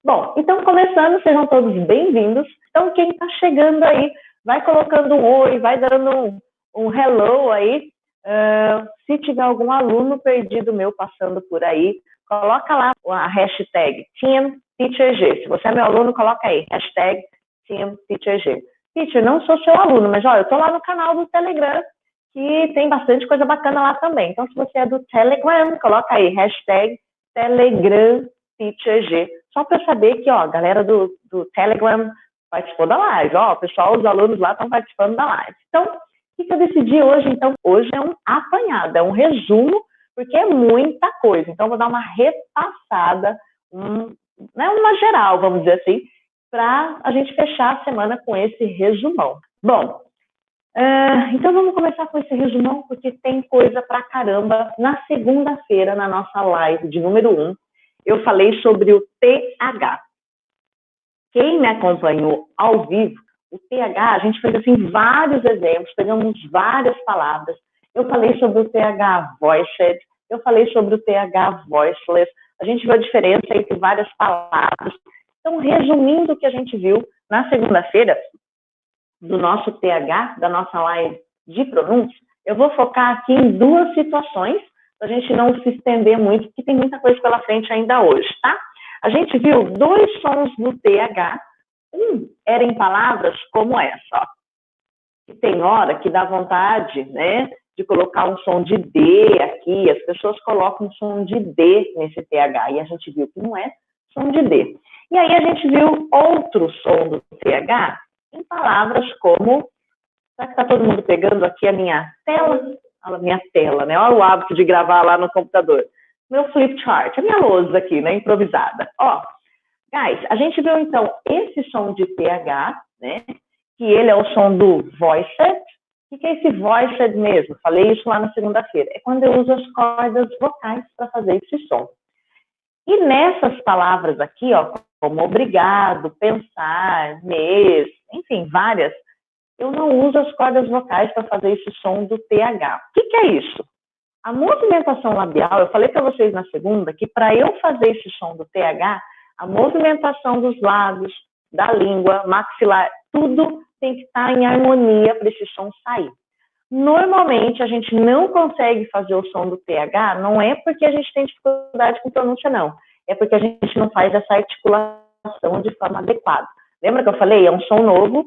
Bom, então começando, sejam todos bem-vindos. Então quem está chegando aí, vai colocando um oi, vai dando um hello aí. Se tiver algum aluno perdido meu passando por aí, coloca lá a hashtag TeamTeacherG. Se você é meu aluno, coloca aí, hashtag TeamTeacherG. Teacher, não sou seu aluno, mas olha, eu estou lá no canal do Telegram, que tem bastante coisa bacana lá também. Então, se você é do Telegram, coloca aí, hashtag TelegramTeacherG. Só para saber que, ó, a galera do Telegram participou da live, ó, o pessoal, os alunos lá estão participando da live. Então, o que eu decidi hoje? Então, hoje é um apanhado, é um resumo, porque é muita coisa. Então, vou dar uma repassada, uma geral, vamos dizer assim, para a gente fechar a semana com esse resumão. Bom, então vamos começar com esse resumão, porque tem coisa pra caramba. Na segunda-feira, na nossa live de número 1, eu falei sobre o TH. Quem me acompanhou ao vivo, o TH, a gente fez assim vários exemplos, pegamos várias palavras. Eu falei sobre o TH voiced, eu falei sobre o TH voiceless, a gente viu a diferença entre várias palavras. Então, resumindo o que a gente viu na segunda-feira, do nosso TH, da nossa live de pronúncia, eu vou focar aqui em duas situações, para a gente não se estender muito, porque tem muita coisa pela frente ainda hoje, tá? A gente viu dois sons do TH, um era em palavras como essa, ó. E tem hora que dá vontade, né, de colocar um som de D aqui, as pessoas colocam um som de D nesse TH, e a gente viu que não é som de D. E aí a gente viu outro som do TH em palavras como... Será que está todo mundo pegando aqui a minha tela? A minha tela, né? Olha o hábito de gravar lá no computador. Meu flip chart, a minha lousa aqui, né? Improvisada. Ó, guys, a gente viu então esse som de TH, né? Que ele é o som do voiced. O que é esse voiced mesmo? Falei isso lá na segunda-feira. É quando eu uso as cordas vocais para fazer esse som. E nessas palavras aqui, ó, como obrigado, pensar, mês, enfim, várias, eu não uso as cordas vocais para fazer esse som do TH. O que é isso? A movimentação labial, eu falei para vocês na segunda que para eu fazer esse som do TH, a movimentação dos lábios, da língua, maxilar, tudo tem que estar em harmonia para esse som sair. Normalmente, a gente não consegue fazer o som do TH, não é porque a gente tem dificuldade com pronúncia, não. É porque a gente não faz essa articulação de forma adequada. Lembra que eu falei? É um som novo,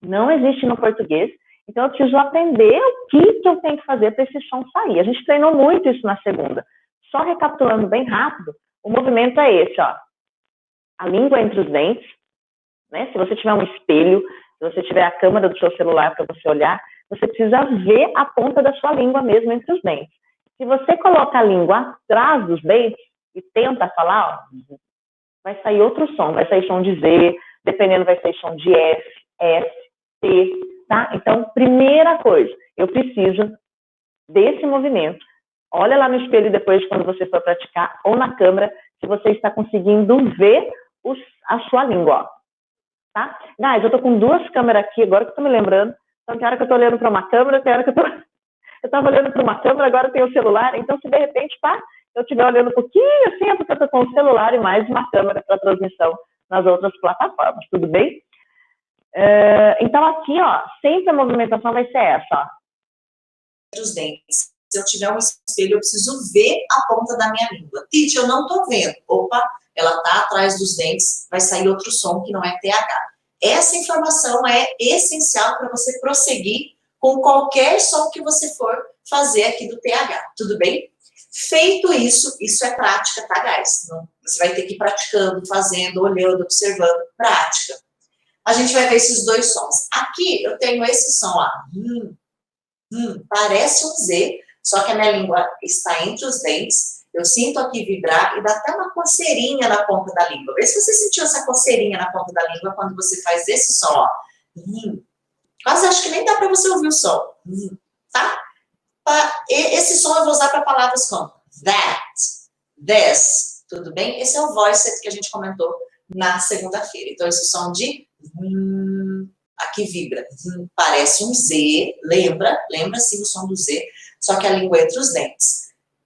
não existe no português, então eu preciso aprender o que eu tenho que fazer para esse som sair. A gente treinou muito isso na segunda. Só recapitulando bem rápido, o movimento é esse, ó. A língua entre os dentes, né? Se você tiver um espelho, se você tiver a câmera do seu celular para você olhar, você precisa ver a ponta da sua língua mesmo entre os dentes. Se você coloca a língua atrás dos dentes e tenta falar, ó, vai sair outro som, vai sair som de Z, dependendo vai sair som de F, S, T, tá? Então, primeira coisa, eu preciso desse movimento. Olha lá no espelho depois, quando você for praticar, ou na câmera, se você está conseguindo ver a sua língua, ó. Tá? Guys, eu tô com duas câmeras aqui, agora que eu tô me lembrando. Então, tem hora que eu tô olhando para uma câmera, tem hora que eu tava olhando para uma câmera, agora tem o celular. Então, se de repente, tá, eu estiver olhando um pouquinho assim, é porque eu tô com o celular e mais uma câmera para transmissão nas outras plataformas, tudo bem? Então, aqui, ó, sempre a movimentação vai ser essa, ó. Os dentes. Se eu tiver um espelho, eu preciso ver a ponta da minha língua. Titi, eu não tô vendo. Opa, ela tá atrás dos dentes, vai sair outro som que não é TH. Essa informação é essencial para você prosseguir com qualquer som que você for fazer aqui do TH, tudo bem? Feito isso, isso é prática, tá, guys? Você vai ter que ir praticando, fazendo, olhando, observando, prática. A gente vai ver esses dois sons. Aqui eu tenho esse som, ó. Parece um Z, só que a minha língua está entre os dentes. Eu sinto aqui vibrar e dá até uma coceirinha na ponta da língua. Vê se você sentiu essa coceirinha na ponta da língua quando você faz esse som, ó. Quase acho que nem dá para você ouvir o som. Tá? Esse som eu vou usar para palavras como that, this, tudo bem? Esse é o voiced que a gente comentou na segunda-feira. Então, esse som de aqui vibra. Parece um Z, lembra sim o som do Z, só que a língua é entre os dentes.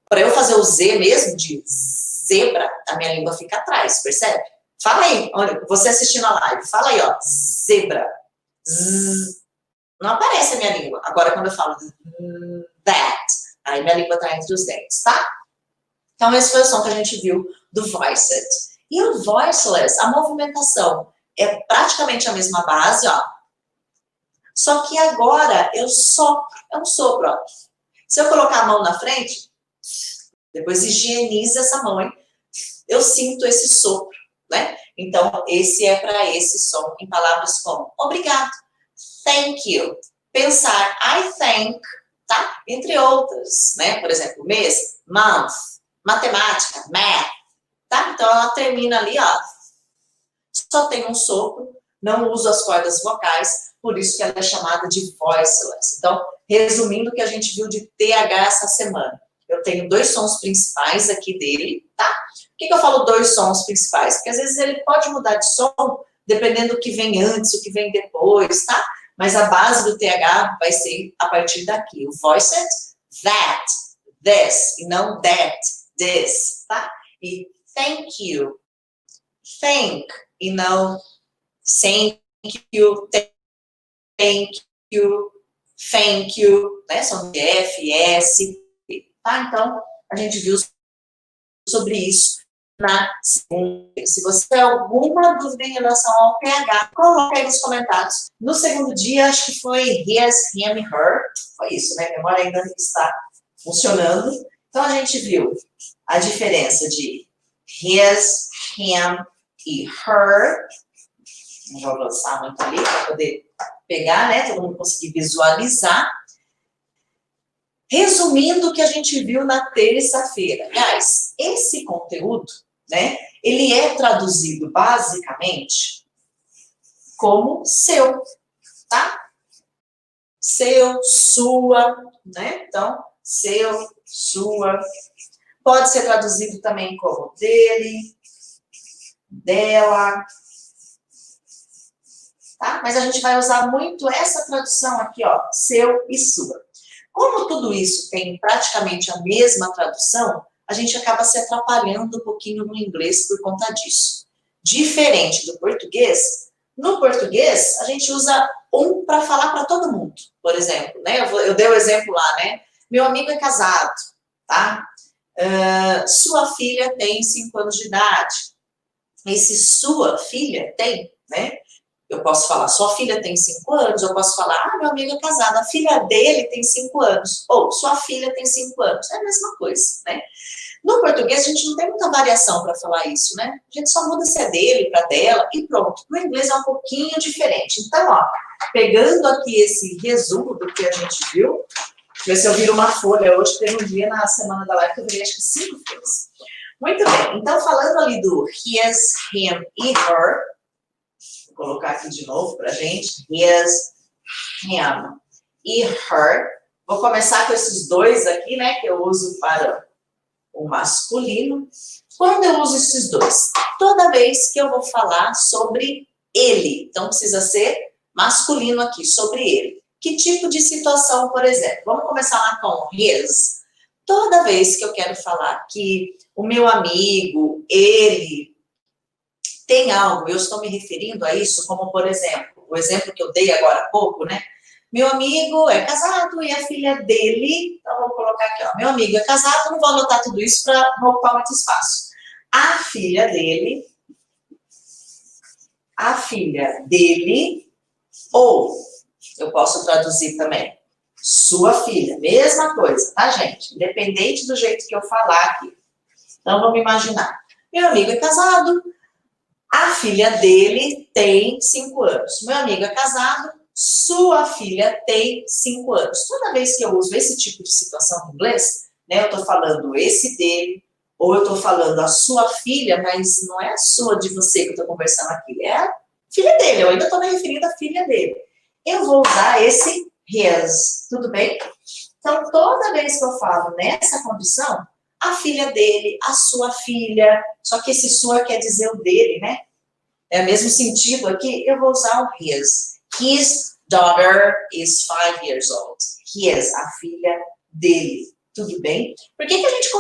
Para eu fazer o Z mesmo, de zebra, a minha língua fica atrás, percebe? Fala aí, olha, você assistindo a live, fala aí, ó, zebra. Não aparece a minha língua. Agora, quando eu falo that, aí minha língua tá entre os dentes, tá? Então, esse foi o som que a gente viu do voiced. E o voiceless, a movimentação é praticamente a mesma base, ó. Só que agora eu sopro, é um sopro, ó. Se eu colocar a mão na frente, depois higieniza essa mão, hein? Eu sinto esse sopro, né? Então, esse é para esse som em palavras como obrigado, thank you, pensar, I think, tá? Entre outras, né? Por exemplo, mês, month, matemática, math, tá? Então, ela termina ali, ó. Só tem um sopro, não uso as cordas vocais, por isso que ela é chamada de voiceless. Então, resumindo o que a gente viu de TH essa semana. Eu tenho 2 sons principais aqui dele, tá? Por que eu falo 2 sons principais? Porque às vezes ele pode mudar de som, dependendo do que vem antes, o que vem depois, tá? Mas a base do TH vai ser a partir daqui. O voiced, that, this, e não that, this, tá? E thank you, thank, e não thank you, thank you, né? São F, S, tá? Então, a gente viu sobre isso na segunda. Se você tem alguma dúvida em relação ao PH, coloque aí nos comentários. No segundo dia, acho que foi his, him, her. Foi isso, né? A memória ainda está funcionando. Então, a gente viu a diferença de his, him e her. Não vou lançar muito ali para poder pegar, né? Todo mundo conseguir visualizar. Resumindo o que a gente viu na terça-feira. Aliás, esse conteúdo, né, ele é traduzido basicamente como seu, tá? Seu, sua, né? Então, seu, sua. Pode ser traduzido também como dele, dela, tá? Mas a gente vai usar muito essa tradução aqui, ó, seu e sua. Como tudo isso tem praticamente a mesma tradução, a gente acaba se atrapalhando um pouquinho no inglês por conta disso. Diferente do português, no português a gente usa um para falar para todo mundo. Por exemplo, né? Eu dei o exemplo lá, né? Meu amigo é casado, tá? Sua filha tem 5 anos de idade. Esse sua filha tem, né? Eu posso falar, sua filha tem 5 anos, eu posso falar, meu amigo é casado, a filha dele tem 5 anos, ou sua filha tem 5 anos, é a mesma coisa, né? No português, a gente não tem muita variação para falar isso, né? A gente só muda se é dele, para dela, e pronto. No inglês é um pouquinho diferente. Então, ó, pegando aqui esse resumo do que a gente viu, deixa eu ver se eu viro uma folha hoje, teve um dia na semana da live que eu virei acho que 5 folhas. Muito bem, então falando ali do his, him e her, vou colocar aqui de novo pra gente, his, him e her, vou começar com esses 2 aqui, né, que eu uso para o masculino. Quando eu uso esses 2? Toda vez que eu vou falar sobre ele, então precisa ser masculino aqui, sobre ele. Que tipo de situação, por exemplo? Vamos começar lá com his. Toda vez que eu quero falar que o meu amigo, ele tem algo, eu estou me referindo a isso, como por exemplo, o exemplo que eu dei agora há pouco, né? Meu amigo é casado e a filha dele, então vou colocar aqui, ó, meu amigo é casado, não vou anotar tudo isso para não ocupar muito espaço. A filha dele, ou eu posso traduzir também, sua filha, mesma coisa, tá, gente? Independente do jeito que eu falar aqui. Então, vamos imaginar. Meu amigo é casado, a filha dele tem 5 anos. Meu amigo é casado, sua filha tem 5 anos. Toda vez que eu uso esse tipo de situação em inglês, né, eu estou falando esse dele, ou eu estou falando a sua filha, mas não é a sua de você que eu estou conversando aqui, é a filha dele, eu ainda estou me referindo à filha dele. Eu vou usar esse his, tudo bem? Então, toda vez que eu falo nessa condição, a filha dele, a sua filha, só que esse sua quer dizer o dele, né? É o mesmo sentido aqui, eu vou usar o his. His daughter is 5 years old. His, a filha dele. Tudo bem? Por que a gente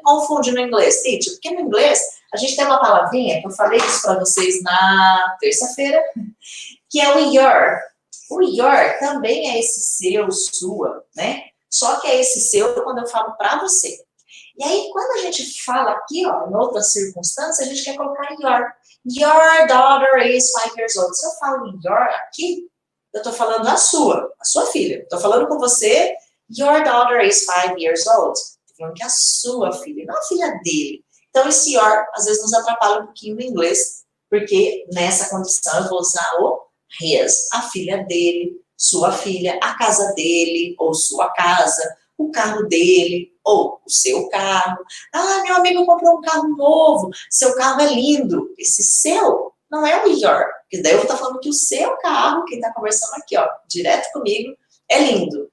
confunde no inglês, teacher? Porque no inglês A gente tem uma palavrinha, eu falei isso para vocês na terça-feira, que é o your. O your também é esse seu, sua, né? Só que é esse seu quando eu falo para você. E aí, quando a gente fala aqui, ó, em outras circunstâncias, a gente quer colocar your. Your daughter is 5 years old. Se eu falo your aqui, eu estou falando a sua filha. Estou falando com você, your daughter is 5 years old. Estou falando que é a sua filha, não a filha dele. Então, esse your, às vezes, nos atrapalha um pouquinho no inglês, porque nessa condição eu vou usar o his, a filha dele, sua filha, a casa dele, ou sua casa, o carro dele, ou o seu carro. Ah, meu amigo comprou um carro novo, seu carro é lindo. Esse seu não é o your, porque daí eu vou estar falando que o seu carro, quem está conversando aqui, ó, direto comigo, é lindo.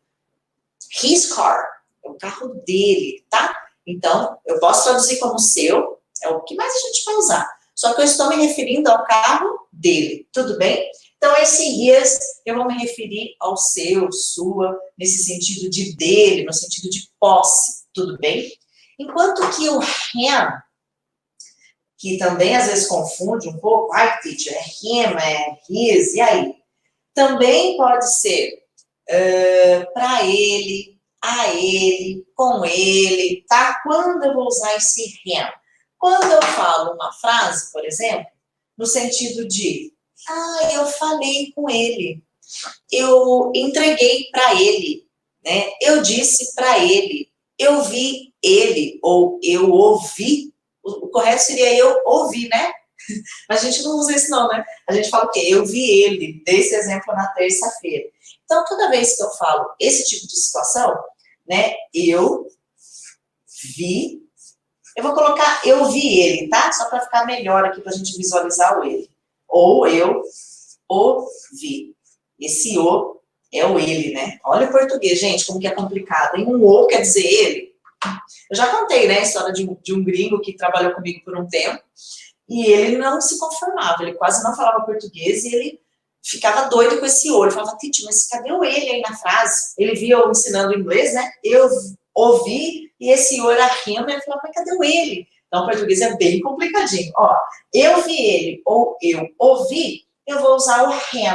His car, é o carro dele, tá? Então, eu posso traduzir como seu, é o que mais a gente vai usar. Só que eu estou me referindo ao carro dele, tudo bem? Então, esse his, eu vou me referir ao seu, sua, nesse sentido de dele, no sentido de posse, tudo bem? Enquanto que o him, que também às vezes confunde um pouco, ai, teacher, é him, é his, e aí? Também pode ser para ele, a ele, com ele, tá? Quando eu vou usar esse him? Quando eu falo uma frase, por exemplo, no sentido de eu falei com ele, eu entreguei para ele, né? Eu disse para ele, eu vi ele, ou eu ouvi. O correto seria eu ouvi, né? Mas a gente não usa isso não, né? A gente fala o quê? Eu vi ele, dei esse exemplo na terça-feira. Então, toda vez que eu falo esse tipo de situação, né? Eu vi, eu vou colocar eu vi ele, tá? Só para ficar melhor aqui para a gente visualizar o ele. Ou eu ouvi. Esse o é o ele, né? Olha o português, gente, como que é complicado. E um o quer dizer ele. Eu já contei, né, a história de um gringo que trabalhou comigo por um tempo e ele não se conformava, ele quase não falava português e ele ficava doido com esse o. Ele falava, Titi, mas cadê o ele aí na frase? Ele via eu ensinando inglês, né? Eu ouvi e esse o era rima, ele falava, mas cadê o ele? Então, o português é bem complicadinho. Ó, eu vi ele ou eu ouvi, eu vou usar o him.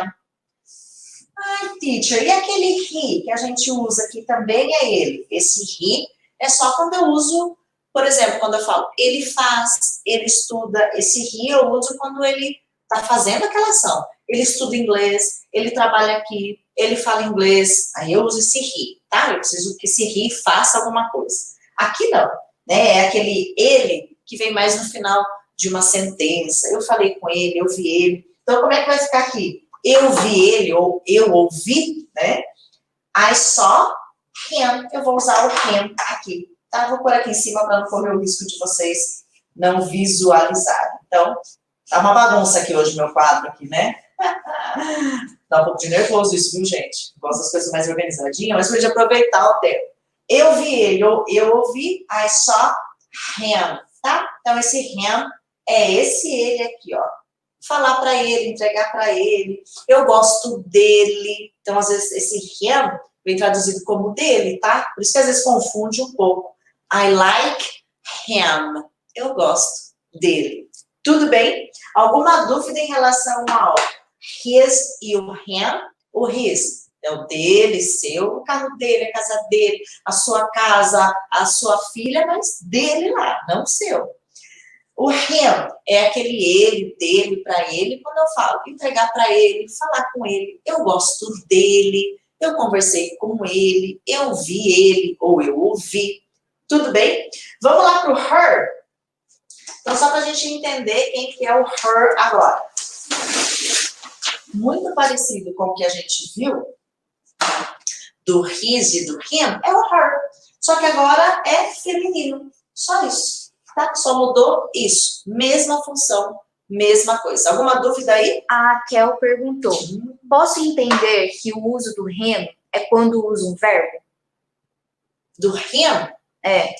Ai, teacher, e aquele he que a gente usa aqui também é ele? Esse he é só quando eu uso, por exemplo, quando eu falo ele faz, ele estuda. Esse he eu uso quando ele está fazendo aquela ação. Ele estuda inglês, ele trabalha aqui, ele fala inglês. Aí eu uso esse he, tá? Eu preciso que esse he faça alguma coisa. Aqui não, né? É aquele ele que vem mais no final de uma sentença. Eu falei com ele, eu vi ele. Então, como é que vai ficar aqui? Eu vi ele, ou eu ouvi, né? I saw him. Eu vou usar o him aqui, tá? Vou pôr aqui em cima para não correr o risco de vocês não visualizarem. Então, tá uma bagunça aqui hoje, meu quadro aqui, né? Dá um pouco de nervoso isso, viu, gente? Gosto das coisas mais organizadinhas, mas pode aproveitar o tempo. Eu vi ele, ou eu ouvi, I saw him, tá? Então, esse him é esse ele aqui, ó. Falar para ele, entregar para ele. Eu gosto dele. Então, às vezes, esse him vem traduzido como dele, tá? Por isso que às vezes confunde um pouco. I like him. Eu gosto dele. Tudo bem? Alguma dúvida em relação ao his e o him? O his é o dele, seu, o carro dele, a casa dele, a sua casa, a sua filha, mas dele lá, não seu. O him é aquele ele, dele, para ele, quando eu falo entregar para ele, falar com ele, eu gosto dele, eu conversei com ele, eu vi ele, ou eu ouvi. Tudo bem? Vamos lá para o her. Então, só para a gente entender quem que é o her agora. Muito parecido com o que a gente viu do his e do him, é o her. Só que agora é feminino. Só isso. Tá? Só mudou isso. Mesma função, mesma coisa. Alguma dúvida aí? A Kel perguntou, posso entender que o uso do him é quando usa um verbo? Do him? É.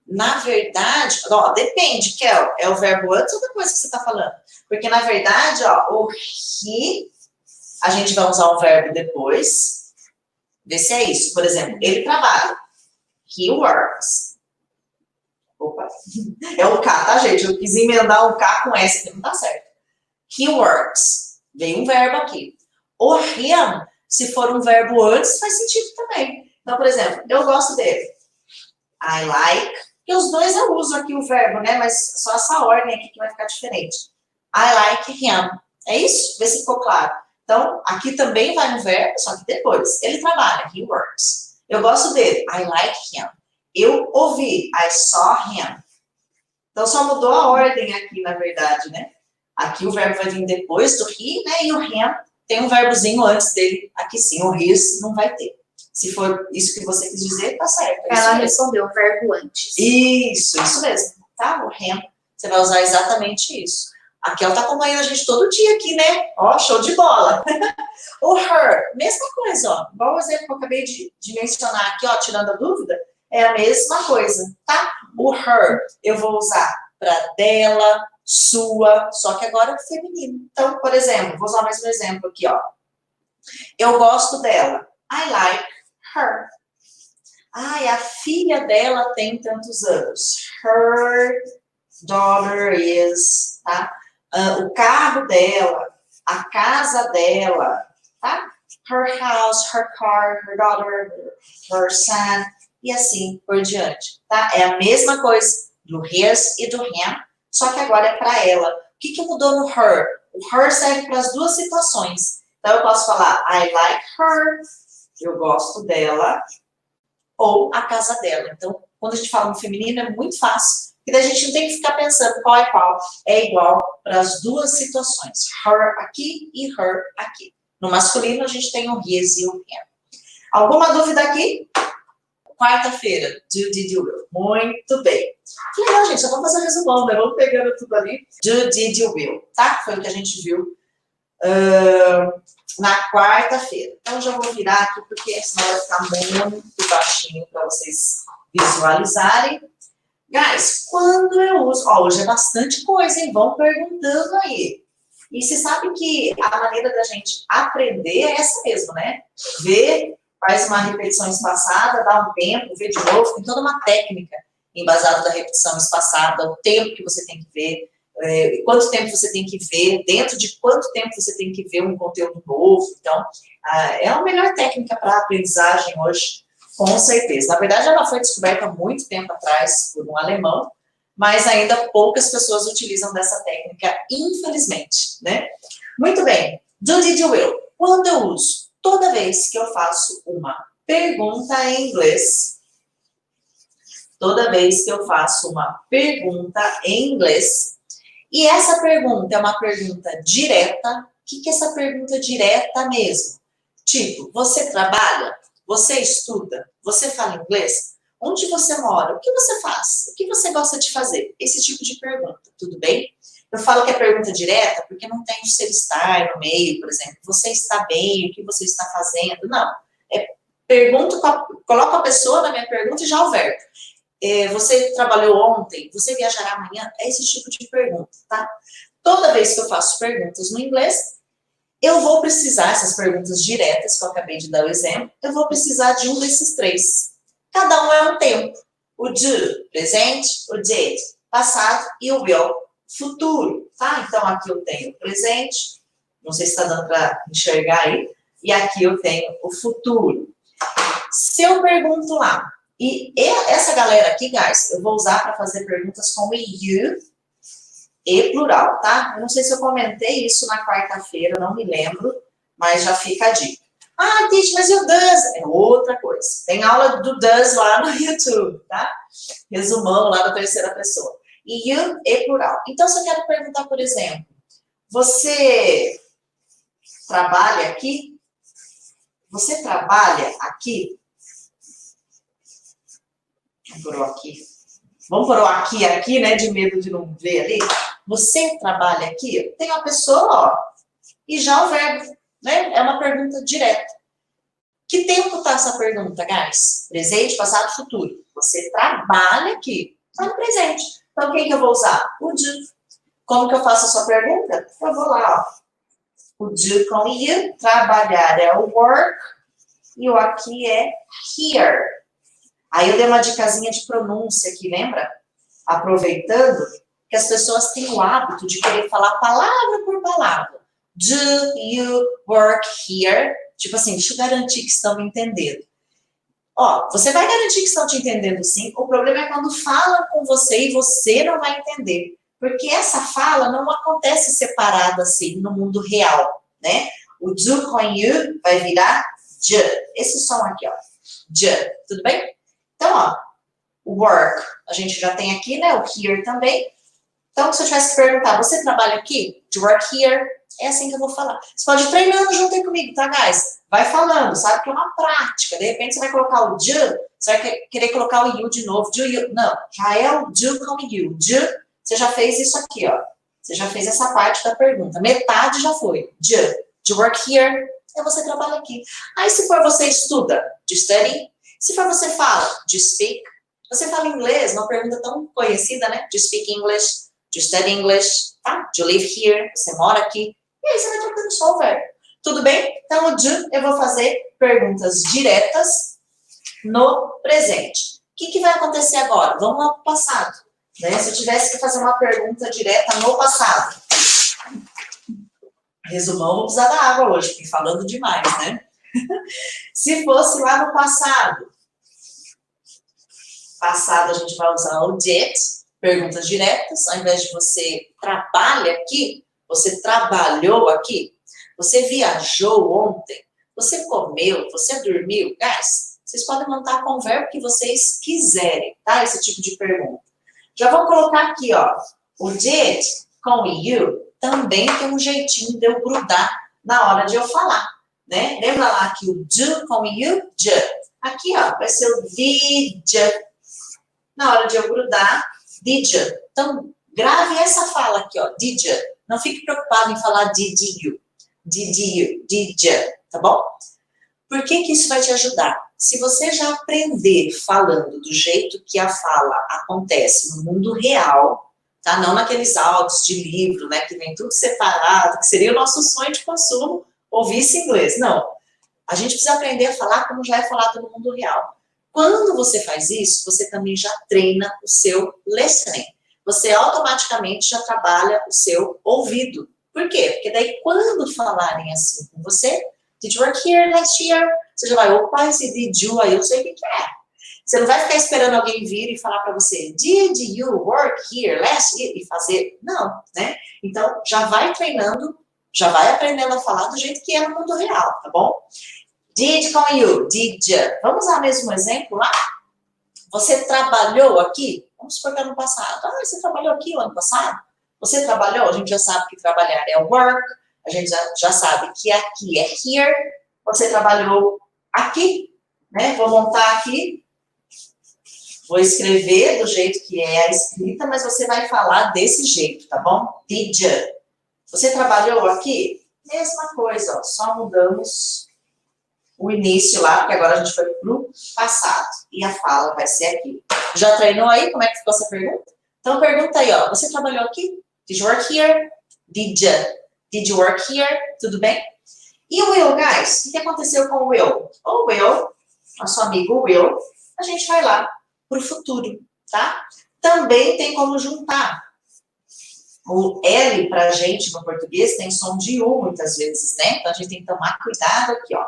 Na verdade, ó, depende, Kel. É o verbo antes ou depois que você está falando? Porque, na verdade, ó, o he, a gente vai usar um verbo depois. Vê se é isso. Por exemplo, ele trabalha. He works. Opa, é o K, tá, gente? Eu quis emendar um K com S, que não tá certo. He works. Vem um verbo aqui. O him, se for um verbo antes, faz sentido também. Então, por exemplo, eu gosto dele. I like. E os dois eu uso aqui o verbo, né? Mas só essa ordem aqui que vai ficar diferente. I like him. É isso? Vê se ficou claro. Então, aqui também vai no verbo, só que depois. Ele trabalha. He works. Eu gosto dele. I like him. Eu ouvi. I saw him. Então, só mudou a ordem aqui, na verdade, né? Aqui o verbo vai vir depois do he, né? E o him tem um verbozinho antes dele. Aqui sim, o his não vai ter. Se for isso que você quis dizer, tá certo. É Ela respondeu o verbo antes. Isso mesmo. Tá? O him, você vai usar exatamente isso. A Kel tá acompanhando a gente todo dia aqui, né? Ó, show de bola. O her, mesma coisa, ó. Igual o exemplo que eu acabei de mencionar aqui, ó, tirando a dúvida, é a mesma coisa, tá? O her, eu vou usar para dela, sua, só que agora é feminino. Então, por exemplo, vou usar mais um exemplo aqui, ó. Eu gosto dela. I like her. Ai, a filha dela tem tantos anos. Her daughter is, tá? O carro dela, a casa dela, tá? Her house, her car, her daughter, her son, e assim por diante, tá? É a mesma coisa do his e do him, só que agora é para ela. O que mudou no her? O her serve para as duas situações. Então, eu posso falar, I like her, eu gosto dela, ou a casa dela. Então, quando a gente fala no feminino, é muito fácil, porque daí a gente não tem que ficar pensando qual é qual. É igual para as duas situações. Her aqui e her aqui. No masculino, a gente tem o his e o him. Alguma dúvida aqui? Quarta-feira, do, did, you, will. Muito bem. Que legal, gente, só vamos fazer um resumão, né? Vamos pegando tudo ali. Do, did, you, will, tá? Foi o que a gente viu na quarta-feira. Então, já vou virar aqui, porque senão vai ficar muito baixinho para vocês visualizarem. Guys, quando eu uso... Ó, hoje é bastante coisa, hein? Vão perguntando aí. E você sabe que a maneira da gente aprender é essa mesmo, né? Ver, faz uma repetição espaçada, dá um tempo, vê de novo. Tem toda uma técnica embasada da repetição espaçada, o tempo que você tem que ver, quanto tempo você tem que ver, dentro de quanto tempo você tem que ver um conteúdo novo. Então, é a melhor técnica para a aprendizagem hoje, com certeza. Na verdade, ela foi descoberta há muito tempo atrás por um alemão, mas ainda poucas pessoas utilizam dessa técnica, infelizmente, né? Muito bem. Do, did, you, will. Quando eu uso? Toda vez que eu faço uma pergunta em inglês, toda vez que eu faço uma pergunta em inglês, e essa pergunta é uma pergunta direta. O que é essa pergunta direta mesmo? Tipo, você trabalha? Você estuda? Você fala inglês? Onde você mora? O que você faz? O que você gosta de fazer? Esse tipo de pergunta, tudo bem? Eu falo que é pergunta direta porque não tem o ser estar no meio, por exemplo. Você está bem? O que você está fazendo? Não. Pergunto, coloco a pessoa na minha pergunta e já o verbo. Você trabalhou ontem? Você viajará amanhã? É esse tipo de pergunta, tá? Toda vez que eu faço perguntas no inglês, eu vou precisar, essas perguntas diretas que eu acabei de dar o exemplo, eu vou precisar de um desses três. Cada um é um tempo. O do, presente, o did, passado, e o will, futuro, tá? Então, aqui eu tenho o presente, não sei se está dando para enxergar aí, e aqui eu tenho o futuro. Se eu pergunto lá, e essa galera aqui, guys, eu vou usar para fazer perguntas com you e plural, tá? Eu não sei se eu comentei isso na quarta-feira, não me lembro, mas já fica a dica. Ah, Titi, mas e o does? É outra coisa. Tem aula do does lá no YouTube, tá? Resumão lá da terceira pessoa. E you e plural. Então, se eu quero perguntar, por exemplo, você trabalha aqui? Você trabalha aqui? Vamos por o aqui. Vamos por o aqui, né? De medo de não ver ali. Você trabalha aqui? Tem uma pessoa, ó, e já o verbo, né? É uma pergunta direta. Que tempo tá essa pergunta, guys? Presente, passado, futuro. Você trabalha aqui. Tá no presente. Então, quem que eu vou usar? O do. Como que eu faço a sua pergunta? Eu vou lá, ó. O do com you. Trabalhar é o work. E o aqui é here. Aí eu dei uma dicasinha de pronúncia aqui, lembra? aproveitando que as pessoas têm o hábito de querer falar palavra por palavra. Do you work here? Tipo assim, deixa eu garantir que estão me entendendo. Ó, você vai garantir que estão te entendendo sim, o problema é quando falam com você e você não vai entender. Porque essa fala não acontece separada assim no mundo real, né? O do com you vai virar j. Esse som aqui, ó. J, tudo bem? Então, ó, work, a gente já tem aqui, né? O here também. Então, se eu tivesse que perguntar, você trabalha aqui? Do you work here? É assim que eu vou falar. Você pode ir treinando junto aí comigo, tá, guys? Vai falando, sabe que é uma prática. De repente, você vai colocar o do, você vai querer colocar o you de novo. Do you? Não, já é o do com you. Do, você já fez isso aqui, ó. Você já fez essa parte da pergunta. Metade já foi. Do you work here? É você trabalha aqui. Aí, se for você estuda, do you study? Se for você fala, do you speak? Você fala inglês, uma pergunta tão conhecida, né? Do you speak English? Do you study English? Tá? Do you live here? Você mora aqui? E aí você vai trocando só o verbo. Tudo bem? Então, o do, eu vou fazer perguntas diretas no presente. O que vai acontecer agora? Vamos lá para o passado. Né? Se eu tivesse que fazer uma pergunta direta no passado. Resumão, vou precisar da água hoje, porque falando demais, né? Se fosse lá no passado. Passado, a gente vai usar o did. Perguntas diretas. Ao invés de você trabalha aqui, você trabalhou aqui? Você viajou ontem? Você comeu? Você dormiu? Guys, vocês podem montar com o verbo que vocês quiserem, tá? Esse tipo de pergunta. Já vou colocar aqui, ó. O did com you também tem um jeitinho de eu grudar na hora de eu falar, né? Lembra lá que o do com you, j. Aqui, ó, vai ser o did. Na hora de eu grudar, did. Então, grave essa fala aqui, ó. Did. Não fique preocupado em falar did you. Did you, did you, tá bom? Por que isso vai te ajudar? Se você já aprender falando do jeito que a fala acontece no mundo real, tá? Não naqueles áudios de livro, né? Que vem tudo separado, que seria o nosso sonho de consumo, ouvir esse inglês. Não. A gente precisa aprender a falar como já é falado no mundo real. Quando você faz isso, você também já treina o seu listening. Você automaticamente já trabalha o seu ouvido. Por quê? Porque daí quando falarem assim com você, did you work here last year? Você já vai, opa, esse did you aí eu sei o que é. Você não vai ficar esperando alguém vir e falar para você, did you work here last year? E fazer, não, né? Então, já vai treinando, já vai aprendendo a falar do jeito que é no mundo real, tá bom? Did com you, did you. Vamos usar o mesmo exemplo lá? Você trabalhou aqui? Vamos supor que ano passado. Ah, você trabalhou aqui o ano passado? Você trabalhou? A gente já sabe que trabalhar é work. A gente já sabe que aqui é here. Você trabalhou aqui, né? Vou montar aqui. Vou escrever do jeito que é a escrita, mas você vai falar desse jeito, tá bom? Did you? Você trabalhou aqui? Mesma coisa, ó. Só mudamos o início lá, porque agora a gente foi pro passado. E a fala vai ser aqui. Já treinou aí? Como é que ficou essa pergunta? Então, pergunta aí, ó. Você trabalhou aqui? Did you work here? Did you work here? Tudo bem? E o will, guys? O que aconteceu com o will? O will, nosso amigo Will, a gente vai lá pro futuro, tá? Também tem como juntar. O L pra gente no português tem som de U muitas vezes, né? Então a gente tem que tomar cuidado aqui, ó.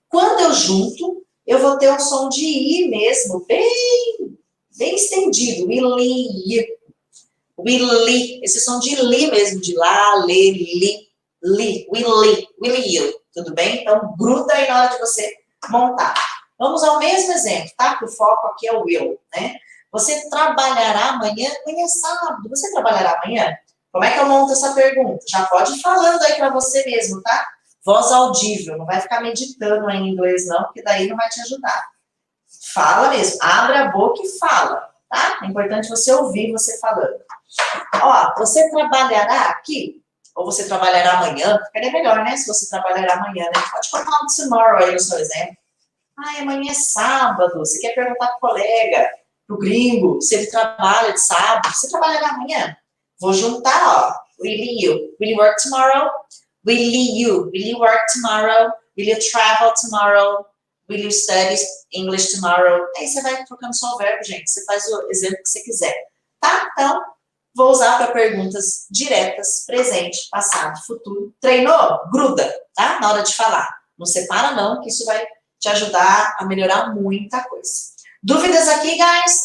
Quando eu junto, eu vou ter um som de I mesmo, bem estendido. Willy. Esse som de li mesmo, de lá, lê, li. Willy, you. Tudo bem? Então, gruda aí na hora de você montar. Vamos ao mesmo exemplo, tá? Que o foco aqui é o will, né? Você trabalhará amanhã? Amanhã é sábado. Você trabalhará amanhã? Como é que eu monto essa pergunta? Já pode ir falando aí pra você mesmo, tá? Voz audível. Não vai ficar meditando aí em inglês, não, porque daí não vai te ajudar. Fala mesmo. Abre a boca e fala, tá? É importante você ouvir você falando. Ó, você trabalhará aqui? Ou você trabalhará amanhã? Ficaria melhor, né? Se você trabalhará amanhã, né? Pode colocar um tomorrow aí no seu exemplo. Ai, amanhã é sábado. Você quer perguntar pro colega, pro gringo, se ele trabalha de sábado. Você trabalhará amanhã? Vou juntar, ó. Will you? Will you work tomorrow? Will you? Will you work tomorrow? Will you travel tomorrow? Will you study English tomorrow? Aí você vai trocando só o verbo, gente. Você faz o exemplo que você quiser. tá? Então, vou usar para perguntas diretas, presente, passado, futuro. Treinou? Gruda, tá? Na hora de falar. Não separa não, que isso vai te ajudar a melhorar muita coisa. Dúvidas aqui, guys?